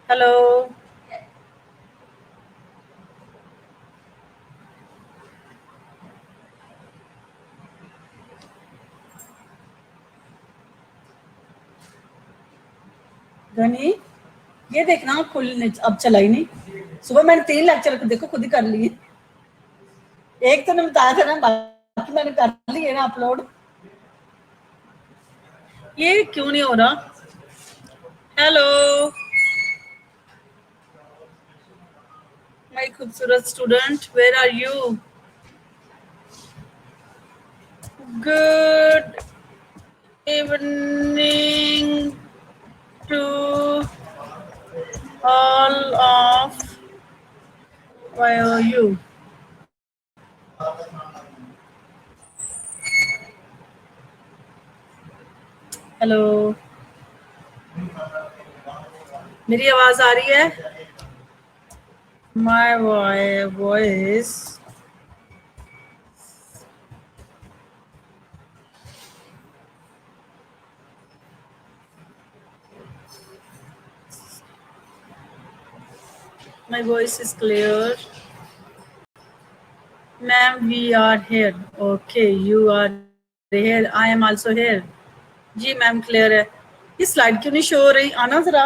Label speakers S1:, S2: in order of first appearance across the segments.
S1: Hello. Ghani ये देखना खुल अब चला ही नहीं। सुबह मैंने 3 लेक्चर देखो खुद ही कर लिए। एक तो ने बताया था ना, बाकी मैंने कर लिए ना अपलोड। ये क्यों नहीं हो रहा? हेलो माय खूबसूरत student, where are you? Good evening to all of you. Hello, मेरी आवाज आ रही है? My voice is clear. Ma'am, we are here. Okay, you are here. I am also here. जी मैम क्लियर है। ये slide क्यों नहीं शो हो रही? आना जरा।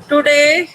S1: Today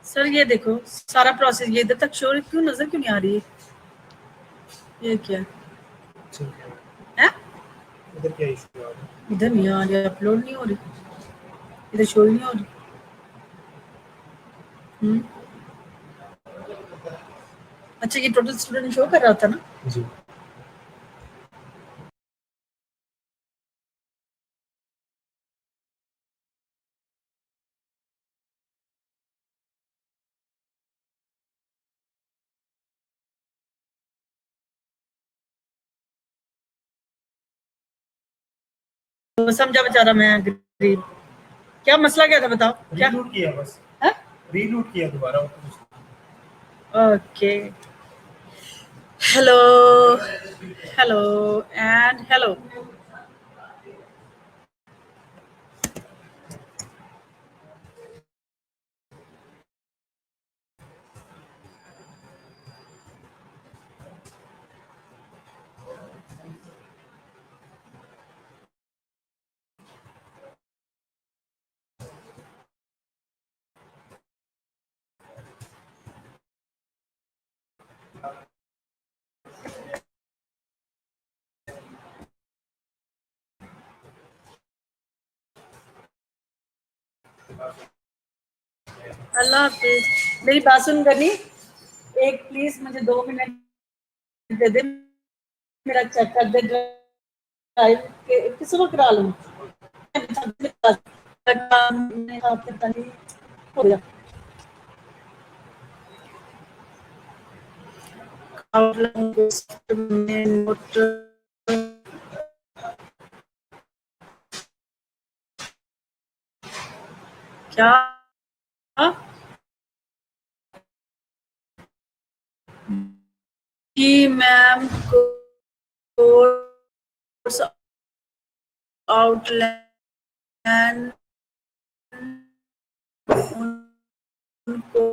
S1: सर ये देखो सारा प्रोसेस ये इधर तक शो क्यों नजर क्यों नहीं आ रही है? ये क्या है? इधर क्या इशू आ रहा है? इधर नहीं आ रही, अपलोड नहीं हो रही, इधर शो ही नहीं हो रही। अच्छा ये टोटल स्टूडेंट शो कर रहा था ना जी। वो समझा बेचारा, मैं गरीब। क्या मसला क्या था बताओ? क्या
S2: रीलूट किया बस? रीलूट किया दोबारा।
S1: Okay, hello hello and hello. अल्लाह हाफिज। मेरी बात सुन करनी, एक प्लीज मुझे 2 मिनट दे दे, मेरा चेक कर दे ड्राइव के किस वक्त करा लूँ। हो गया क्या? जी मैम, कोर्स आउटलाइन उनको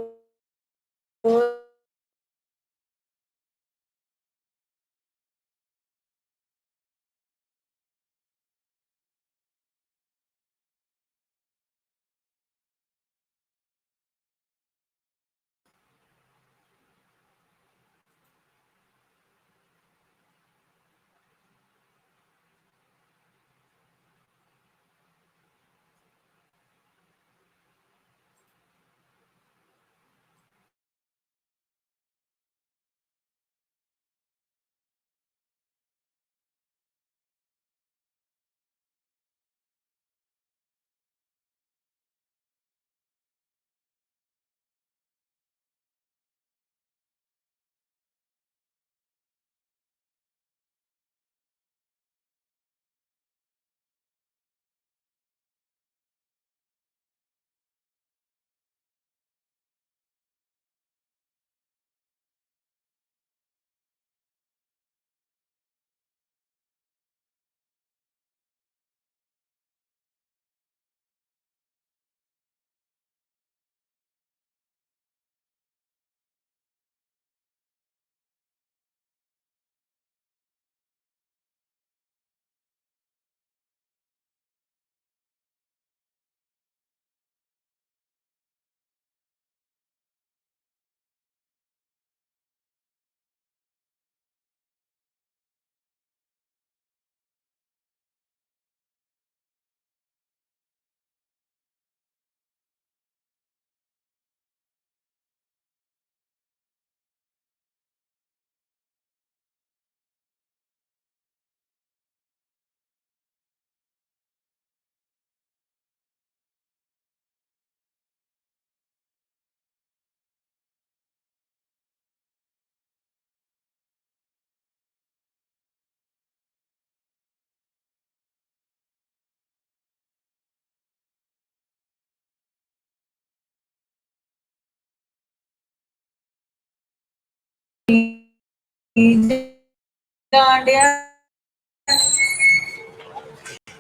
S1: डांडिया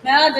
S1: मैं आज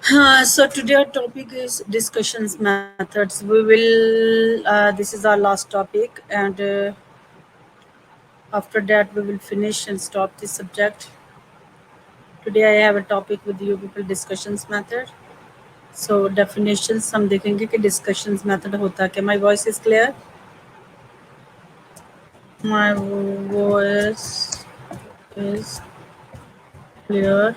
S1: So today our topic is discussions methods. We will, this is our last topic, and after that we will finish and stop this subject. Today I have a topic with you people, discussions method. So definitions हम देखेंगे कि discussions method होता क्या. My voice is clear? My voice is clear.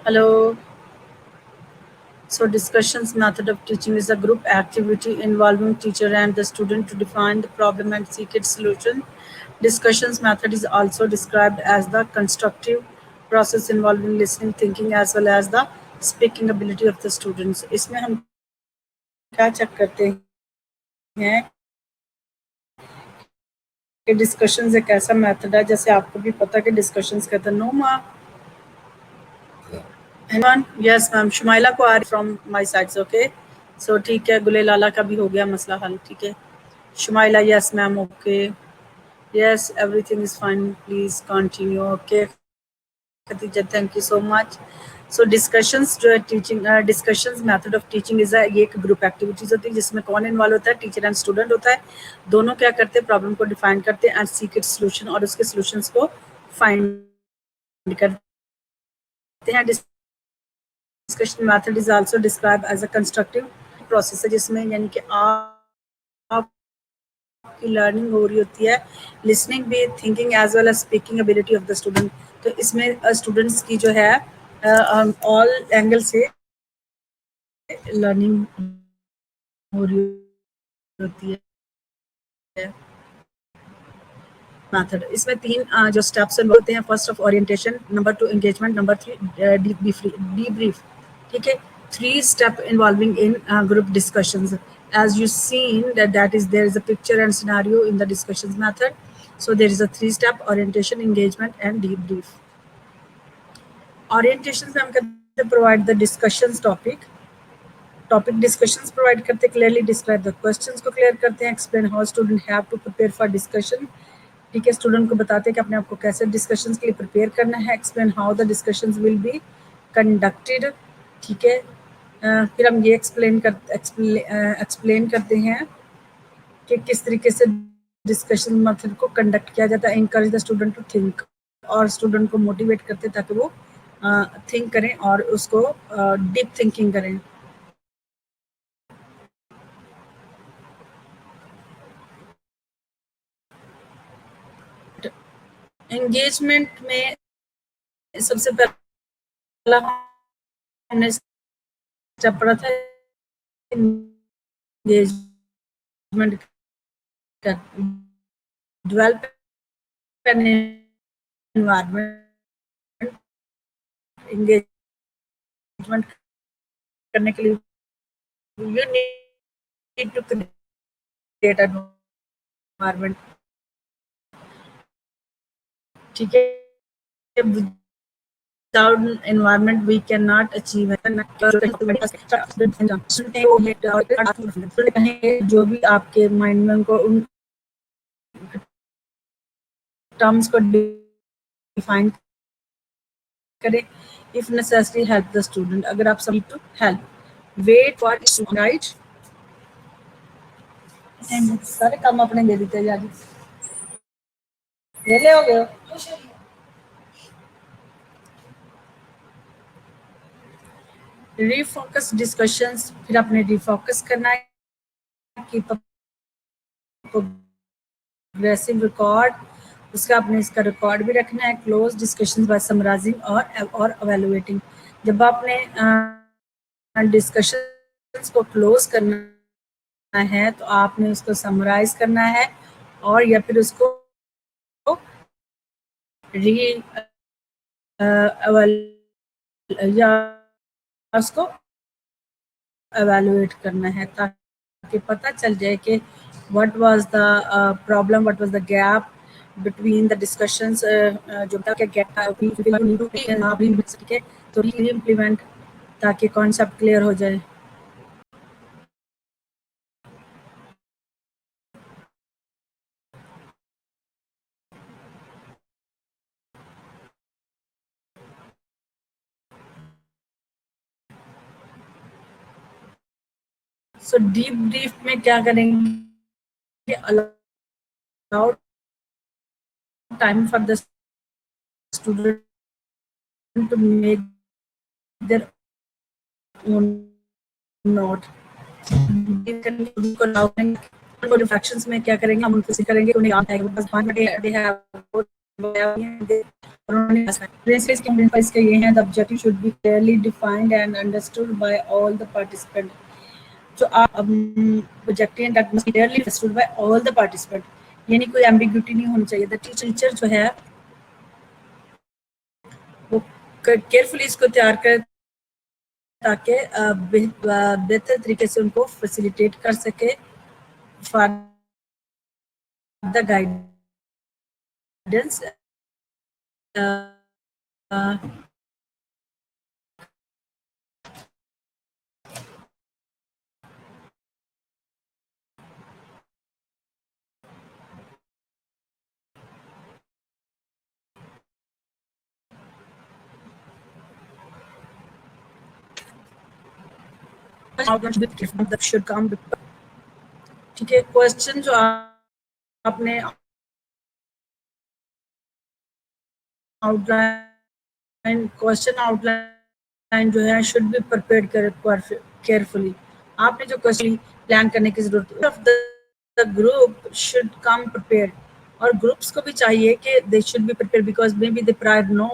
S1: Hello. So discussions method of teaching is a group activity involving teacher and the student to define the problem and seek its solution. Discussions method is also described as the constructive process involving listening, thinking as well as the speaking ability of the students. इसमें हम क्या check करते हैं कि discussions एक ऐसा method है, जैसे आपको भी पता है कि डिस्कशंस कहते हैं. नो माँ, यस मैम, शुमाइला को आ रही फ्रॉम माय साइड्स. ओके, सो ठीक है, गुले लाला का भी हो गया मसला हल. ठीक है Shumaila, yes ma'am, okay, yes everything is fine, please continue. Okay Khatija, thank you so much. So discussions जो है teaching, discussions method of teaching is ये एक ग्रुप एक्टिविटीज होती है जिसमें कौन इन्वॉल्व होता है, टीचर एंड स्टूडेंट होता है. दोनों क्या करते हैं, प्रॉब्लम को डिफाइन करते हैं एंड सीक इट्स सॉल्यूशन, और उसके सॉल्यूशंस को फाइंड करते हैं. Discussion method is also describe as a constructive process है, जिसमें यानी कि आपकी लर्निंग हो रही होती है, लिसनिंग भी, thinking as well as speaking ability of the student. तो इसमें स्टूडेंट्स की जो है ऑल एंगल से लर्निंग हो रही होती है. मेथड इसमें तीन जो स्टेप्स होते हैं. First of orientation, number 2 engagement, number 3 debrief. ठीक है, 3 step involving in group discussions. As you seen that is there is a picture and scenario in the discussions method. So there is a 3 step: orientation, engagement and debrief. Orientation में हम कहते हैं provide the discussions topic discussions provide करते, clearly describe the questions को clear करते हैं, explain how student have to prepare for discussion. ठीक है, स्टूडेंट को बताते हैं कि अपने आप को कैसे डिस्कशंस के लिए प्रिपेयर करना है. Explain how the discussions will be conducted. ठीक है, फिर हम ये एक्सप्लेन करते हैं कि किस तरीके से डिस्कशन मेथड को कंडक्ट किया जाता है. Encourage the student to think, और स्टूडेंट को मोटिवेट करते हैं ताकि वो थिंक करें और उसको डीप थिंकिंग करें. एंगेजमेंट में सबसे पहला हमने स्टेप पढ़ा था एंगेजमेंट का, डेवलप एन एनवायरनमेंट. एंगेजमेंट करने के लिए you need to create environment. ठीक है, without environment we cannot achieve. जो भी आपके माइंड में उनको उन टर्म्स को डिफाइन करें. If necessary help the student, अगर आप सभी to help. Wait for right, सारे काम अपने दे देते यार, ले ले हो गए. रीफोकस डिस्कशंस, फिर आपने रीफोकस करना है, प्रोग्रेसिव रिकॉर्ड, उसका आपने इसका रिकॉर्ड भी रखना है. क्लोज डिस्कशंस बाय समराइजिंग और एवेलुएटिंग. जब आपने डिस्कशंस को क्लोज करना है तो आपने उसको समराइज करना है और या फिर उसको या उसको एवेलुएट करना है ताकि पता चल जाए कि what was the problem, what was the gap between the discussions. जो क्या गैप था तो इम्प्लीमेंट, ताकि कॉन्सेप्ट क्लियर हो जाए. सो डीप ब्रीफ में क्या करेंगे, allow time for the student to make their own note. को रिफ्रैक्शंस में क्या करेंगे, हम उनको करेंगे, उन्हें याद आएगा, बस 5 मिनट दे है इसका ये है, the objective should be clearly defined and understood by all the participant. जो आप objective that must be clearly understood by all the participant, यानी कोई एम्बिग्यूटी नहीं होनी चाहिए। द टीचर जो है वो केयरफुली इसको तैयार कर ताकि बेहतर तरीके से उनको फैसिलिटेट कर सके for the guidance. Should come, ठीक है। क्वेश्चन जो आपने आउटलाइन, क्वेश्चन आउटलाइन जो है शुड बी प्रिपेयर्ड केयरफुली। आपने जो क्वेश्चन प्लान करने की जरूरत है, the group should come prepared, और ग्रुप्स को भी चाहिए कि they should be prepared because may be they prior know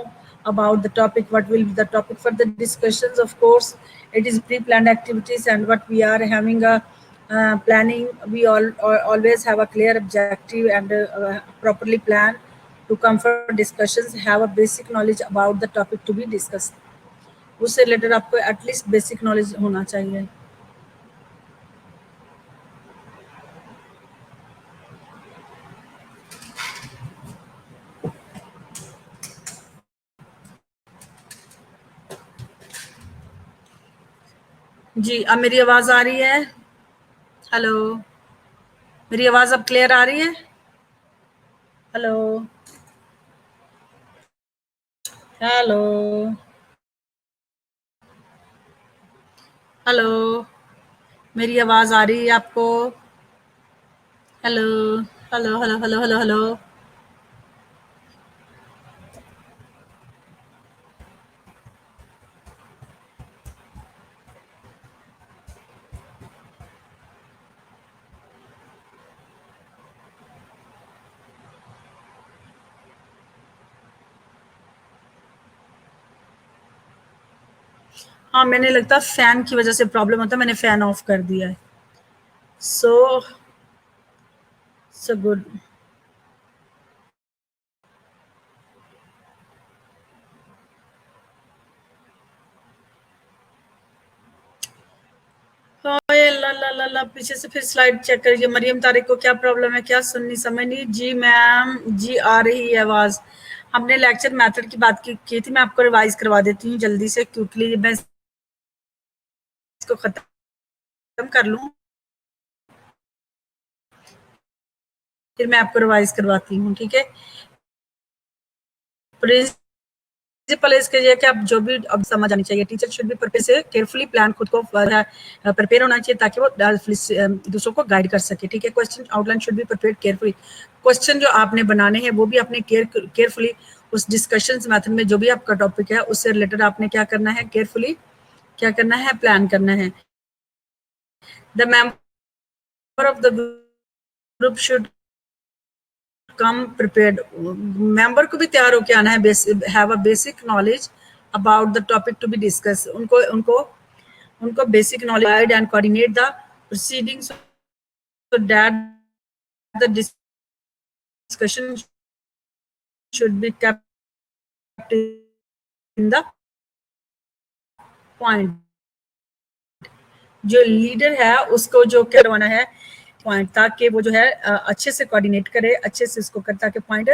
S1: about the topic, what will be the topic for the discussions. Of course it is pre-planned activities, and what we are having a planning, we always have a clear objective and properly plan to come for discussions, have a basic knowledge about the topic to be discussed. उससे related आपको at least basic knowledge होना चाहिए। जी, अब मेरी आवाज आ रही है? Hello, मेरी आवाज अब क्लियर आ रही है? हेलो हेलो हेलो, मेरी आवाज आ रही है आपको? Hello hello hello hello hello hello. हाँ, मैंने लगता है फैन की वजह से प्रॉब्लम होता है, मैंने फैन ऑफ कर दिया है। So good. ला ला ला ला, पीछे से फिर स्लाइड चेक करिए। मरियम तारिक को क्या प्रॉब्लम है, क्या सुननी समझ नहीं? जी मैम, जी आ रही है आवाज। हमने लेक्चर मेथड की बात की थी, मैं आपको रिवाइज करवा देती हूँ जल्दी से, क्विकली मैं इसको खत्म कर लूँ, फिर मैं आपको रिवाइज करवाती हूँ, ठीक है। प्रिंसिपल इसके ये कि आप जो भी अब समझ आनी चाहिए, टीचर शुड भी प्रिपेयर से केयरफुली प्लान, खुद को प्रिपेयर होना चाहिए ताकि वो दूसरों को गाइड कर सके, ठीक है। Question outline should be prepared carefully, question जो आपने बनाने हैं वो भी आपने केयरफुली उस डिस्कशंस मेथड में जो भी आपका टॉपिक है उससे रिलेटेड आपने क्या करना है, केयरफुली क्या करना है, प्लान करना है। The member of the group should come prepared, member को भी तैयार होकर आना है, have a basic knowledge about the topic to be discuss, उनको basic knowledge guide and coordinate the proceedings so that the discussion should be kept in the point. जो leader है उसको जो करवाना है पॉइंट, ताकि वो जो है अच्छे से कोऑर्डिनेट करे, अच्छे से इसको करे, ताकि पॉइंट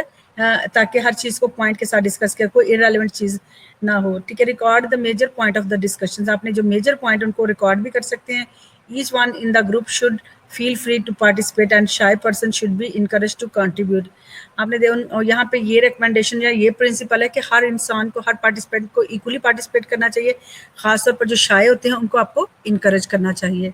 S1: ताकि हर चीज को पॉइंट के साथ डिस्कस करे, कोई इररिलेवेंट चीज ना हो, ठीक है। Record the major point of the discussions, आपने जो मेजर पॉइंट उनको रिकॉर्ड भी कर सकते हैं। Each one in the group should feel free to participate and shy person should be encourage to contribute. आपने यहाँ पे ये रिकमेंडेशन या ये प्रिंसिपल है कि हर इंसान को, हर पार्टिसिपेंट को इक्वली पार्टिसिपेट करना चाहिए, खासतौर पर जो शाय होते हैं उनको आपको इनकरेज करना चाहिए।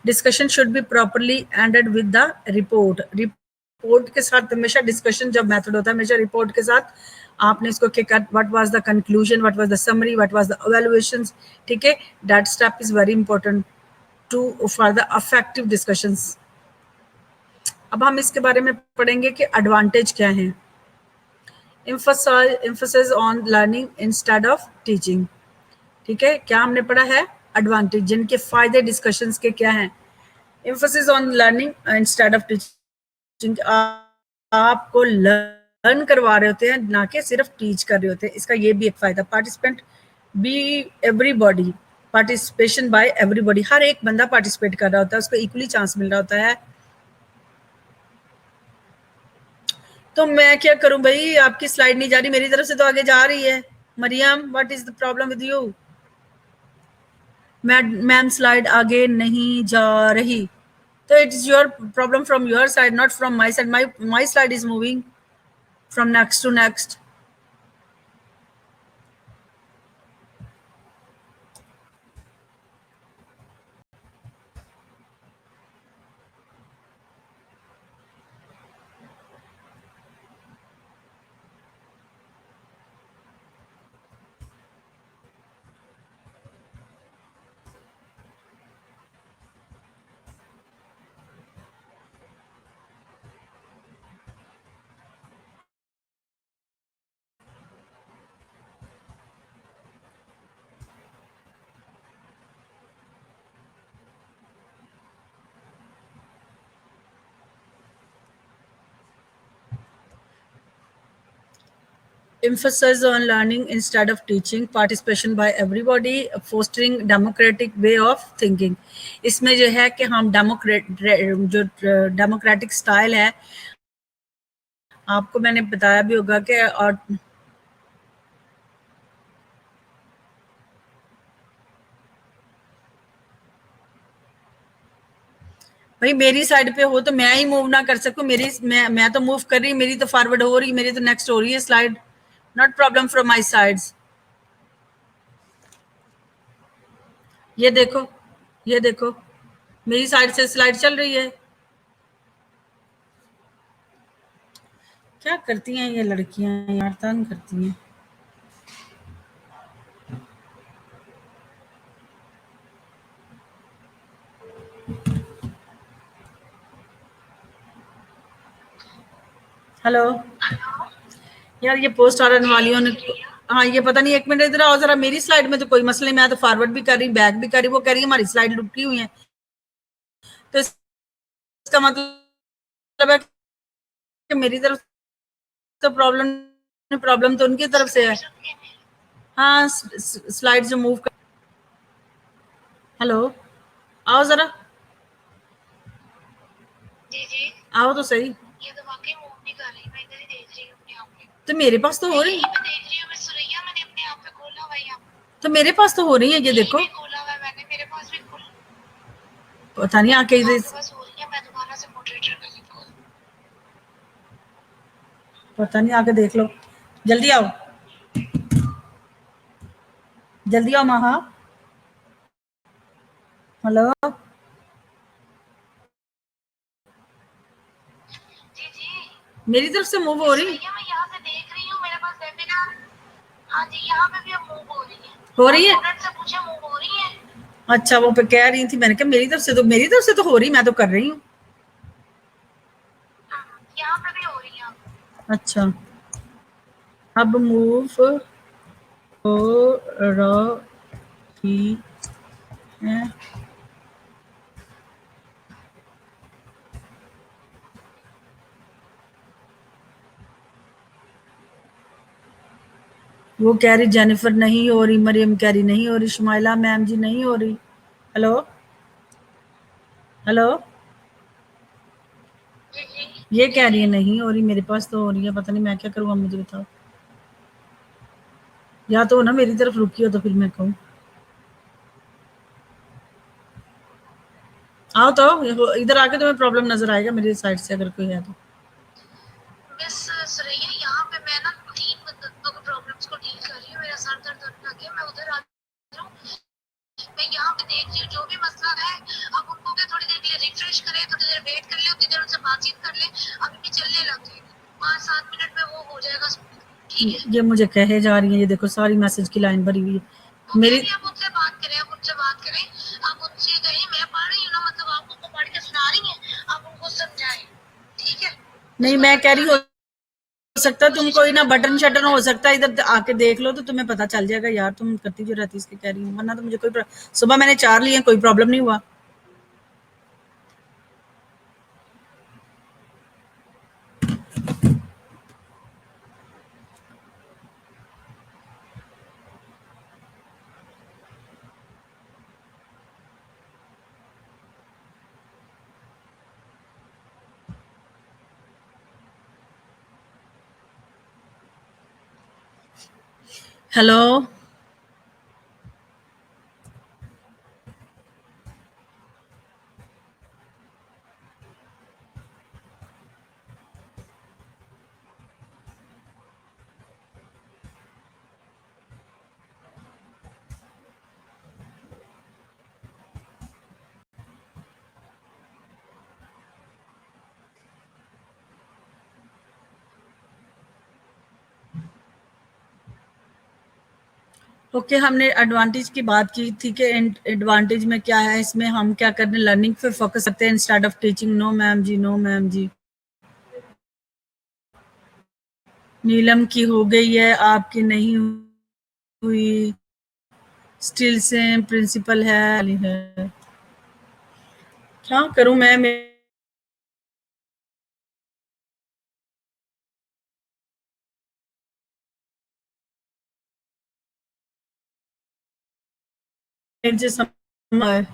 S1: Discussion should be properly ended with the report. Report के साथ हमेशा डिस्कशन जब मेथड होता है हमेशा रिपोर्ट के साथ आपने इसको क्या what was the conclusion, what was the summary, what was the evaluations, ठीक है। That step is very important to for the effective discussions. अब हम इसके बारे में पढ़ेंगे कि एडवांटेज क्या है। emphasis on learning instead of teaching, ठीक है। क्या हमने पढ़ा है एडवांटेज, जिनके फायदे डिस्कशंस के क्या हैं। emphasis on learning instead of teaching, आपको लर्न करवा रहे होते हैं ना कि सिर्फ टीच कर रहे होते हैं। इसका ये भी एक फायदा, participant be everybody, participation by everybody, हर एक बंदा पार्टिसिपेट कर रहा होता है, उसको इक्वली चांस मिल रहा होता है। तो मैं क्या करूं भाई, आपकी स्लाइड नहीं जा रही, मेरी तरफ से तो आगे जा रही है। Mariam, what is the problem with you? Ma'am slide आगे नहीं जा रही, तो it is your problem from your side, not from my side. My slide is moving from next to next. Emphasis on learning instead of teaching, participation by everybody, fostering democratic way of thinking। इसमें जो है कि हम जो democratic style है, आपको मैंने बताया भी होगा कि, और भाई मेरी साइड पे हो तो मैं ही मूव ना कर सकूं, मेरी मैं तो मूव कर रही, मेरी तो फॉरवर्ड हो रही, मेरी तो नेक्स्ट हो रही है slide, not problem from my sides. ये देखो, ये देखो, मेरी साइड से स्लाइड चल रही है। क्या करती हैं ये लड़कियां यार, तंग करती हैं। हेलो यार, ये पोस्ट आरन वालियों ने, हाँ ये पता नहीं, एक मिनट इधर आओ जरा। मेरी स्लाइड में तो कोई मसला नहीं, मैं तो फॉरवर्ड भी कर रही, बैक भी कर रही, वो कह रही है हमारी स्लाइड लुटी हुई है। तो इसका मतलब है कि मेरी तरफ तो प्रॉब्लम तो उनकी तरफ से है। हाँ स्लाइड जो मूव कर, हेलो आओ जरा, आओ तो सही। ये तो वाकई मूव नहीं कर रही, मैं इधर ही देख रही हूं अपने आप पे। तो मेरे पास तो हो रही है, मैं देख रही हूं, मैं सुरैया मैंने अपने आप पे खोला हुआ है, तो मेरे पास तो हो रही है, ये देखो खोला हुआ है मैंने, मेरे पास भी खुल, पता नहीं आके इधर हो रही है। मैं दोबारा से मॉडरेटर कर लेती हूं, पता नहीं, आके देख लो, जल्दी आओ, जल्दी आओ महा। हेलो जी जी, मेरी तरफ से मूव हो रही है, मैं यहाँ से देख रही हूँ, मेरे पास वेबिनार, हाँ जी यहाँ पे भी मूव हो रही है, हो रही है, से पूछे मूव हो रही है। अच्छा वो पे कह रही थी, मैंने कहा मेरी तरफ से तो हो रही, मैं तो कर रही हूँ, यहाँ पे भी हो रही है। अच्छा अब मूव हो रही है, वो कह रही जेनिफर नहीं हो रही, मरियम कह रही नहीं हो रही, शुमाइला मैम जी नहीं हो रही। हेलो हेलो, ये कह रही है नहीं हो रही, मेरे पास तो हो रही है, पता नहीं मैं क्या करूँगा, मुझे बताओ। या तो ना मेरी तरफ रुकी हो तो फिर मैं कहूँ, आओ तो इधर आके तुम्हें प्रॉब्लम नजर आएगा मेरी साइड से अगर कोई है तो। बस सुरैया यहाँ पे मैं ना 3 प्रॉब्लम्स को डील कर रही हूँ, मेरा सर दर्द होने लग गया, मैं उधर आ रहा हूँ, मैं यहाँ पे देख रही हूँ जो भी मसला है, अब उनको क्या थोड़ी
S3: कर ले, अभी भी चलने लग जाएगी, 5-7 मिनट में वो हो जाएगा smooth, ठीक है।
S1: ये मुझे कहे जा रही है, ये देखो सारी मैसेज की लाइन भरी हुई है मेरी।
S3: आप मुझसे बात करें, आप मुझसे बात करें, आप उनसे कहें, मैं पढ़ रही हूँ ना, मतलब आप उनको पढ़ के सुना रही हैं, आप उनको समझाएं, ठीक है।
S1: नहीं, मैं कह रही हूँ हो सकता तुम कोई ना बटन शटन हो सकता है, इधर आके देख लो तो तुम्हें पता चल जाएगा यार, तुम करती जो रहती इसके कह रही हूँ, वरना तो मुझे कोई सुबह मैंने 4 लिए, कोई प्रॉब्लम नहीं हुआ। हेलो, ओके, हमने एडवांटेज की बात की थी कि एडवांटेज में क्या है, इसमें हम क्या करने, लर्निंग पे फोकस करते हैं instead of teaching. No ma'am जी, नो मैम जी। नीलम की हो गई है, आपकी नहीं हुई, स्टिल सेम प्रिंसिपल है। क्या करूं मैं, मेरे से समझ।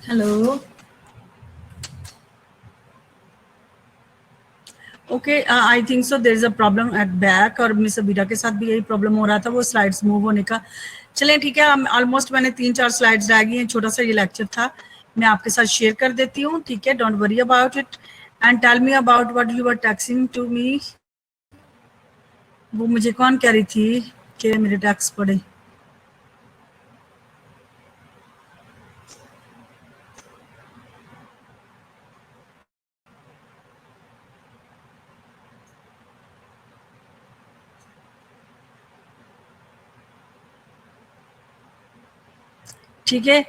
S1: Hello, okay, I think so there is a problem at back, और मिस अबीरा के साथ भी यही प्रॉब्लम हो रहा था, वो स्लाइड्स मूव होने का। चलें ठीक है, ऑलमोस्ट मैंने 3-4 स्लाइड्स रह गई हैं, छोटा सा ये लेक्चर था, मैं आपके साथ शेयर कर देती हूँ, ठीक है। Don't worry about it and tell me about what you were texting to me. वो मुझे कौन कह रही थी कि मेरे टेक्स्ट पढ़े? ठीक है,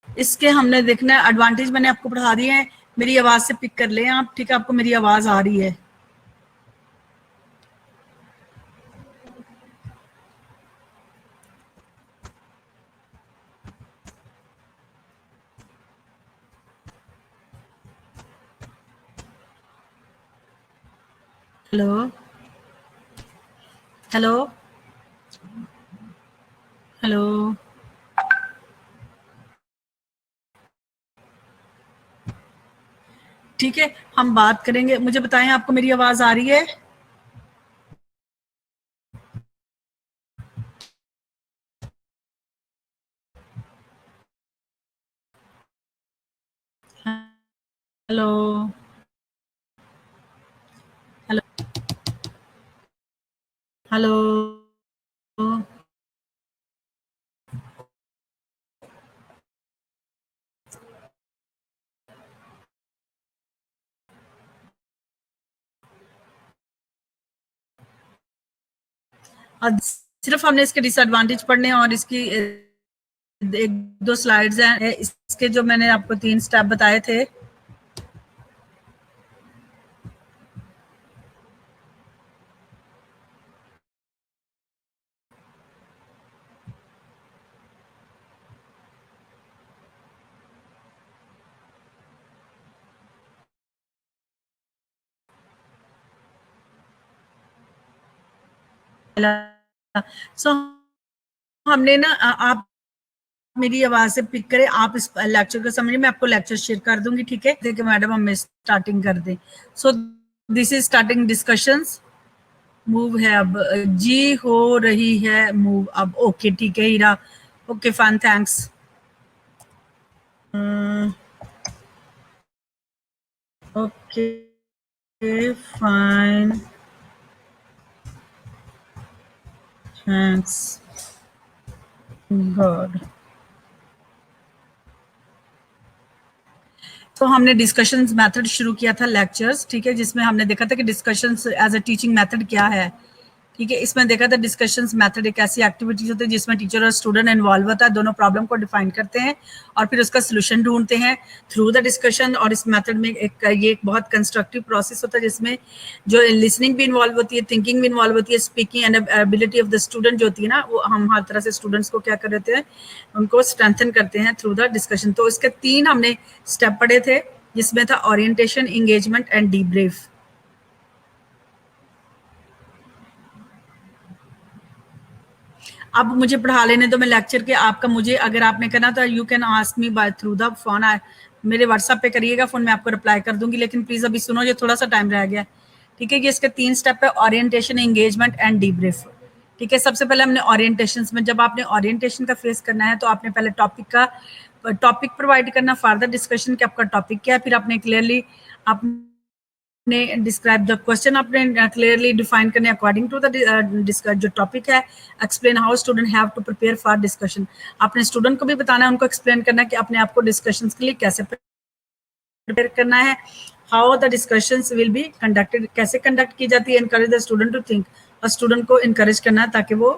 S1: इसके हमने देखना है एडवांटेज, मैंने आपको पढ़ा दिए हैं, मेरी आवाज से पिक कर लें आप, ठीक है। आपको मेरी आवाज आ रही है? हेलो हेलो हेलो, ठीक है, हम बात करेंगे। मुझे बताएं आपको मेरी आवाज आ रही है? हेलो हेलो हेलो, सिर्फ हमने इसके डिसएडवांटेज पढ़ने हैं, और इसकी 1-2 स्लाइड्स हैं इसके, जो मैंने आपको 3 स्टेप बताए थे। सो हमने ना, आप मेरी आवाज से पिक करें, आप इस लेक्चर को समझिए, मैं आपको लेक्चर शेयर कर दूंगी, ठीक है। देखिए मैडम, हम स्टार्टिंग कर दें। So this is starting discussions. Move है अब, जी हो रही है मूव अब, ओके ठीक है Heera, okay fine, thanks. Okay fine, thanks God. तो हमने डिस्कशंस मेथड शुरू किया था लेक्चर्स, ठीक है, जिसमें हमने देखा था कि discussions as a teaching method क्या है, ठीक है। इसमें देखा था डिस्कशंस मेथड एक ऐसी एक्टिविटीज होती है जिसमें टीचर और स्टूडेंट इन्वॉल्व होता है, दोनों प्रॉब्लम को डिफाइन करते हैं और फिर उसका सोल्यूशन ढूंढते हैं थ्रू द डिस्कशन। और इस मेथड में ये एक बहुत कंस्ट्रक्टिव प्रोसेस होता है, जिसमें जो लिसनिंग भी इन्वॉल्व होती है, थिंकिंग भी इन्वॉल्व होती है, speaking and ability of the student जो होती है ना, वो हम हर तरह से स्टूडेंट्स को क्या कर देते हैं, उनको स्ट्रेंथन करते हैं थ्रू द डिस्कशन। तो इसके 3 हमने स्टेप पढ़े थे, जिसमें था ओरिएंटेशन, एंगेजमेंट एंड डीब्रीफ। अब मुझे पढ़ा लेने दो, मैं लेक्चर के आपका, मुझे अगर आपने करना तो you can ask me by through the phone, मेरे व्हाट्सएप पे करिएगा फोन, मैं आपको रिप्लाई कर दूंगी, लेकिन प्लीज अभी सुनो, ये थोड़ा सा टाइम रह गया, ठीक है। ये इसके 3 स्टेप है, ओरिएंटेशन, एंगेजमेंट एंड डीब्रीफ, ठीक है। सबसे पहले हमने ओरिएंटेशन में, जब आपने ओरिएंटेशन का फेस करना है तो आपने पहले टॉपिक प्रोवाइड करना, फर्दर डिस्कशन कि आपका टॉपिक क्या है, फिर आपने क्लियरली ने डिस्क्राइब द क्वेश्चन, आपने क्लियरली डिफाइन करने अकॉर्डिंग टू द जो टॉपिक है, explain how student have to prepare for discussion. आपने स्टूडेंट को भी बताना है, उनको एक्सप्लेन करना है कि अपने आप को डिस्कशन के लिए कैसे प्रिपेयर करना है, how the discussions will be conducted, कैसे कंडक्ट की जाती है, encourage the student to think, और स्टूडेंट को इनकरेज करना है ताकि वो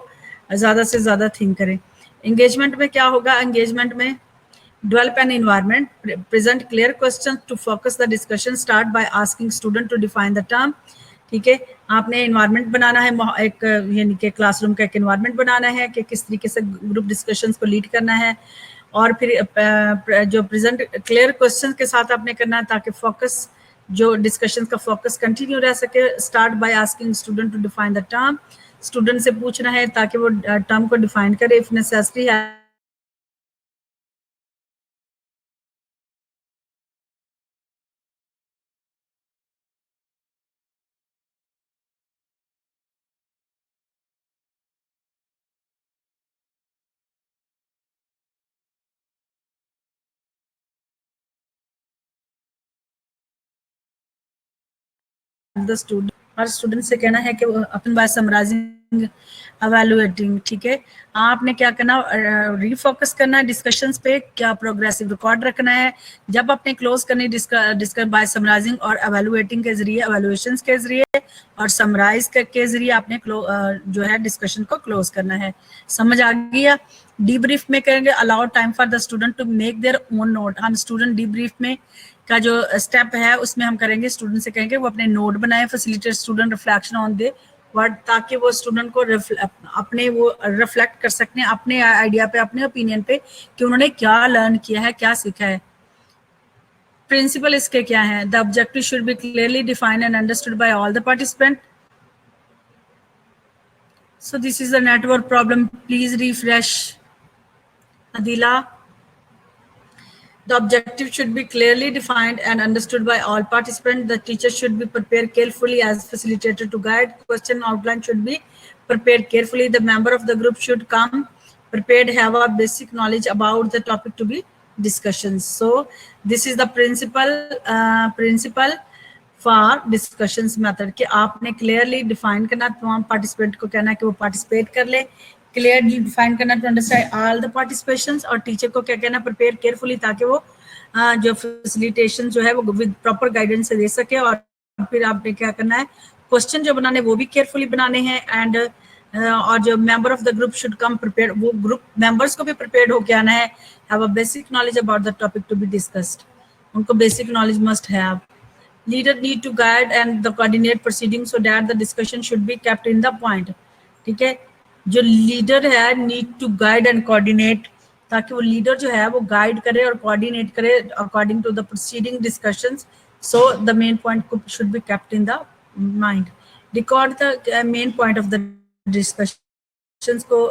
S1: ज्यादा से ज्यादा थिंक करें। एंगेजमेंट में क्या होगा, एंगेजमेंट में develop an environment, present clear questions to focus the discussion, start by asking student to define the term, ठीक है। आपने इन्वायरमेंट बनाना है, एक यानी कि क्लासरूम का एक इन्वायरमेंट बनाना है कि किस तरीके से ग्रुप डिस्कशंस को लीड करना है, और फिर जो प्रेजेंट क्लियर क्वेश्चन के साथ आपने करना है ताकि फोकस, जो डिस्कशन का फोकस कंटिन्यू रह सके। Start by asking student to define the term, student से पूछना है ताकि वो टर्म को डिफाइन करे, इफ नेसेसरी है द स्टूडेंट, हर स्टूडेंट से कहना है कि अपन बाय समराइजिंग एवेलुएटिंग, ठीक है। आपने क्या करना, रीफोकस करना है डिस्कशंस पे, क्या प्रोग्रेसिव रिकॉर्ड रखना है। जब आपने क्लोज करनी डिस्कस बाय समराइजिंग और एवेलुएटिंग के जरिए, एवेलुएशंस के जरिए और समराइज के जरिए आपने जो है डिस्कशन को क्लोज करना है। समझ आ गया। डीब्रीफ में करेंगे allow time for the student to make their own note. हम स्टूडेंट डीब्रीफ में का जो स्टेप है उसमें हम करेंगे, स्टूडेंट से कहेंगे वो अपने नोट बनाए, facilitate student reflection on they word, ताकि वो स्टूडेंट को अपने वो रिफ्लेक्ट कर सकते हैं अपने आइडिया पे, अपने ओपिनियन पे कि उन्होंने क्या लर्न किया है, क्या सीखा है। प्रिंसिपल इसके क्या है, the objective should be clearly defined and understood by all the participant. So this is a network problem. Please refresh. Adila. The objective should be clearly defined and understood by all participants. The teacher should be prepared carefully as facilitator to guide. Question outline should be prepared carefully. The member of the group should come prepared, have a basic knowledge about the topic to be discussions. So this is the principle for discussions method कि आपने clearly define करना, तमाम participant को कहना है कि वो participate कर ले, क्लियरली डिफाइन करना to understand all the participations, और टीचर को क्या कहना, प्रिपेयर केयरफुली, ताकि वो जो फैसिलिटेशन जो है वो विद प्रॉपर गाइडेंस से दे सके। और फिर आपने क्या करना है, क्वेश्चन जो बनाने वो भी केयरफुली बनाने हैं। एंड और जो member of the group should come prepare, वो ग्रुप मेंबर्स को भी प्रिपेयर होके आना है, have a basic knowledge about the topic to be discussed, उनको basic knowledge must have. Leader need to guide and the coordinate proceedings so that the discussion should be kept in the point. ठीक है, जो leader है need to guide and coordinate, ताकि वो leader जो है वो गाइड करे और कोऑर्डिनेट करे according to the proceeding discussions, so the main point should be kept in the mind. Record the main point of the discussions को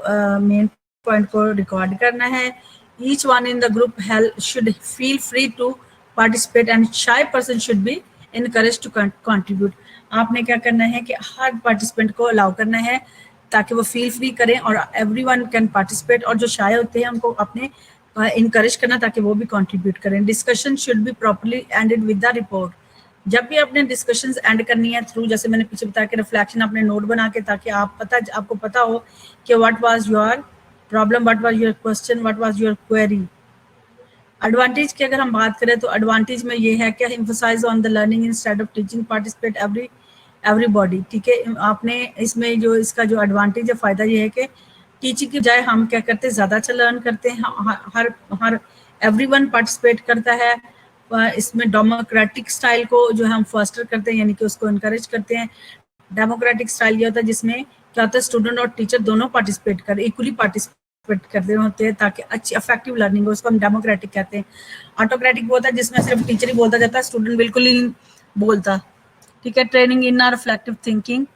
S1: main point को record करना है. Each one in the group should feel free to participate and shy person should be encouraged to contribute. आपने क्या करना है कि हर participant को अलाउ करना है ताकि वो फील फ्री करें और एवरीवन कैन पार्टिसिपेट, और जो शाय होते हैं उनको अपने इनकरेज करना ताकि वो भी कंट्रीब्यूट करें. Discussion should B properly ended with the report. जब भी आपने डिस्कशंस एंड करनी है थ्रू, जैसे मैंने पीछे बताया कि रिफ्लेक्शन, अपने नोट बना के, ताकि आपको पता हो कि what was your problem, what was your question, what was your query. Advantage की अगर हम बात करें तो एडवांटेज में ये है कि emphasize on the learning instead of teaching, participate everybody. ठीक है, आपने इसमें जो इसका जो एडवांटेज है, फायदा ये है कि टीचिंग की बजाय हम क्या करते हैं, ज़्यादा अच्छा लर्न करते हैं. हर एवरीवन पार्टिसिपेट करता है. इसमें डेमोक्रेटिक स्टाइल को जो हम फर्स्टर करते हैं, यानी कि उसको इनकरेज करते हैं. डेमोक्रेटिक स्टाइल ये होता है जिसमें क्या होता है, स्टूडेंट और टीचर दोनों पार्टिसिपेट कर, इक्वली पार्टिसिपेट करते होते हैं ताकि अच्छी इफेक्टिव लर्निंग हो. उसको हम डेमोक्रेटिक कहते हैं. ऑटोक्रेटिक वो होता है जिसमें सिर्फ टीचर ही बोलता जाता है, स्टूडेंट बिल्कुल ही बोलता. ठीक है. ट्रेनिंग इन रिफ्लेक्टिव थिंकिंग,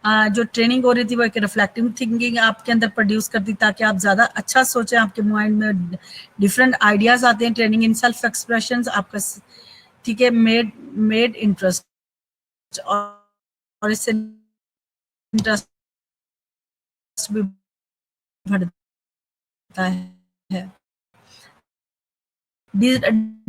S1: जो ट्रेनिंग हो रही थी वो एक रिफ्लेक्टिव थिंकिंग आपके अंदर प्रोड्यूस करती ताकि आप ज़्यादा अच्छा सोचें, आपके माइंड में डिफरेंट आइडियाज आते हैं. ट्रेनिंग इन सेल्फ एक्सप्रेशन आपका, ठीक है, मेड इंटरेस्ट, और इससे इंटरेस्ट भी बढ़ता है.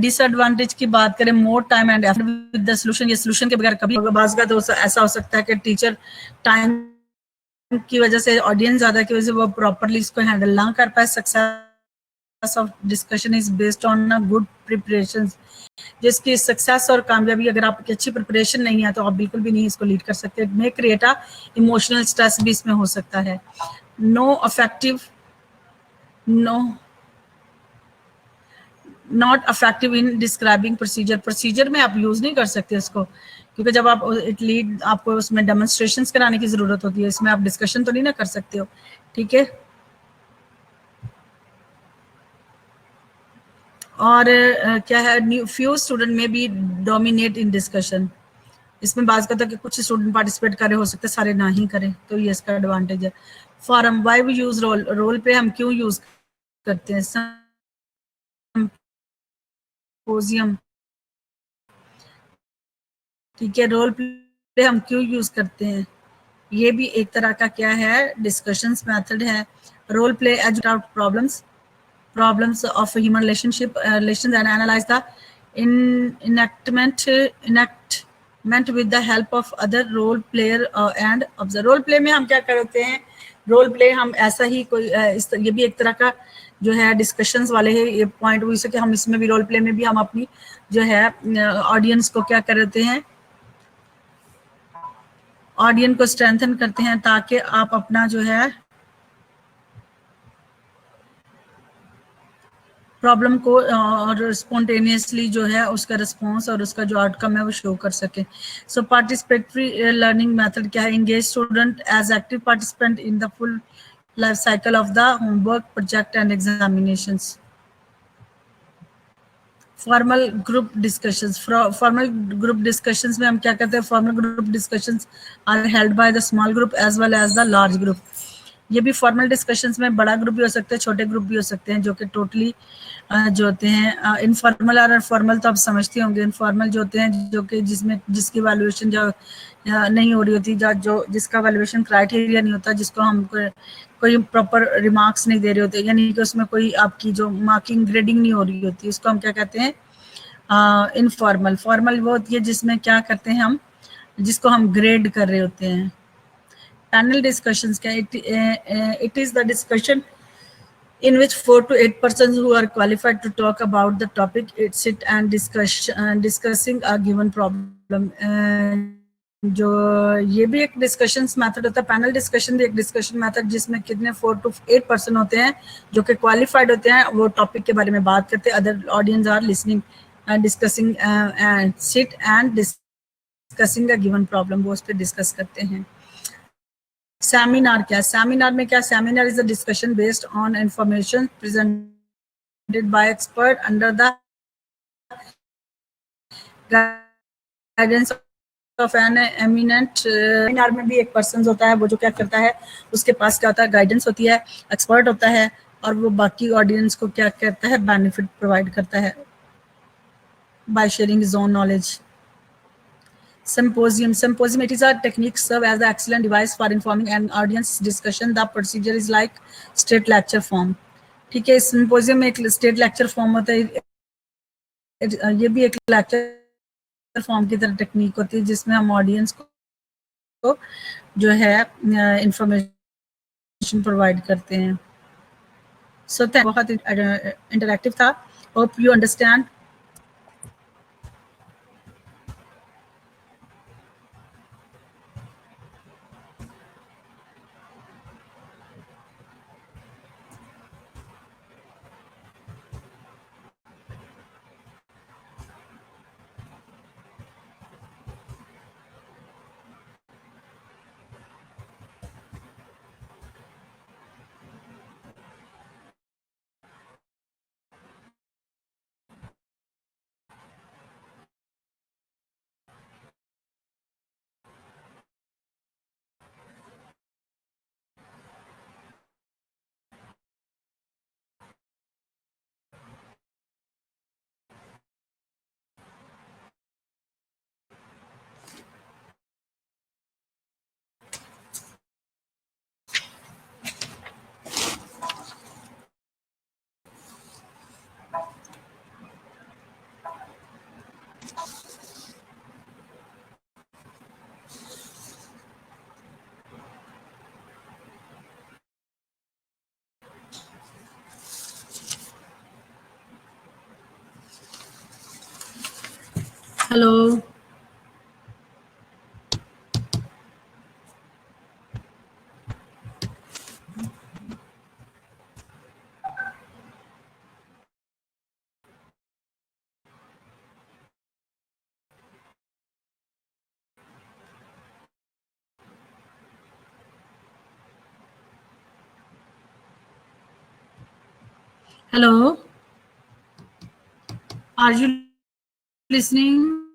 S1: डिसएडवांटेज की बात करें, more time and effort with the solution. ये सॉल्यूशन के बगैर कभी बाज़ का तो ऐसा हो सकता है कि टीचर टाइम की वजह से, ऑडियंस ज़्यादा की वजह से वो प्रॉपरली इसको हैंडल ना कर पाए. Success of discussion is based on a good preparation. जिसकी सक्सेस और कामयाबी, अगर आपकी अच्छी प्रिपरेशन नहीं है तो आप बिल्कुल भी नहीं इसको लीड कर सकते. May create a emotional stress भी इसमें हो सकता है. Not affective in describing procedure. Procedure में आप यूज नहीं कर सकते इसको, क्योंकि जब आप लीड, आपको उसमें डेमोन्स्ट्रेशंस कराने की जरूरत होती है. इसमें आप डिस्कशन तो नहीं ना कर सकते हो. ठीक है. और क्या है, फ्यू स्टूडेंट में भी डोमिनेट इन डिस्कशन. इसमें बात करता है कि कुछ स्टूडेंट पार्टिसिपेट करे, हो सकते सारे ना ही करें, तो ये इसका एडवांटेज है. Forum, why we use role. Role पे हम क्यों यूज करते हैं. सिम्पोजियम, ठीक है, रोल प्ले हम क्यों यूज करते हैं, ये भी एक तरह का क्या है, डिस्कशंस मेथड है. Role play educate out problems of human relations and analyze the enactment meant with the help of other role player and observer. Role play में हम क्या करते हैं, रोल प्ले हम ऐसा ही कोई ये भी एक तरह का जो है डिस्कशंस वाले है ये पॉइंट हुई से कि हम इसमें भी रोल प्ले में भी हम अपनी जो है ऑडियंस को क्या करते हैं, ऑडियंस को स्ट्रेंथन करते हैं ताकि आप अपना जो है प्रॉब्लम को और स्पॉन्टेनियसली जो है उसका रिस्पॉन्स और उसका जो आउटकम है वो शो कर सके. सो पार्टिसिपेटरी लर्निंग मेथड क्या है, engage student as active participant in the full life cycle of the homework project and examinations. Formal group discussions, formal group discussions में हम क्या करते हैं, formal group discussions are held by the small group as well as the large group. ये भी formal discussions में बड़ा group भी हो सकते हैं, छोटे ग्रुप भी हो सकते हैं, जो कि टोटली जो होते हैं इनफॉर्मल और फॉर्मल तो आप समझते होंगे. इनफॉर्मल जो होते हैं जो कि जिसमें जिसकी वैल्यूएशन जो नहीं हो रही होती, जो जिसका वैल्यूएशन क्राइटेरिया नहीं होता, जिसको हम कोई प्रॉपर रिमार्क्स नहीं दे रहे होते, यानी कि उसमें कोई आपकी जो मार्किंग ग्रेडिंग नहीं हो रही होती, उसको हम क्या कहते हैं इनफॉर्मल. फॉर्मल वो होती है जिसमें क्या करते हैं हम, जिसको हम ग्रेड कर रहे होते हैं. Panel discussions, it is the discussion in which 4 to 8 persons who are qualified to talk about the topic sit and discussing a given problem. जो ये भी एक डिस्कशन मेथड होता है, पैनल डिस्कशन भी एक डिस्कशन मेथड जिसमें कितने 4 to 8 पर्सन होते हैं जो कि क्वालिफाइड होते हैं, वो टॉपिक के बारे में बात करते हैं. Other audience are listening and discussing and sit and discussing a given problem, वो उस पर डिस्कस करते हैं. सेमिनार क्या है, सेमिनार में क्या, seminar is a discussion based on information presented by expert under the guidance of an eminent. Seminar में भी एक पर्सन होता है, वो जो क्या करता है, उसके पास क्या होता है, गाइडेंस होती है, एक्सपर्ट होता है, और वो बाकी ऑडियंस को क्या करता है, बेनिफिट प्रोवाइड करता है by sharing his own knowledge. Symposium, it is a technique serve as the excellent device for informing an audience discussion. The procedure is like state lecture form. ठीक है, सिम्पोजियम में एक स्टेट लेक्चर फॉर्म होता है, ये भी एक lecture form की तरह टेक्निक होती है जिसमें हम ऑडियंस को जो है इंफॉर्मेशन प्रोवाइड करते हैं. सो बहुत इंटरैक्टिव था, hope you understand. Hello, hello, are you listening?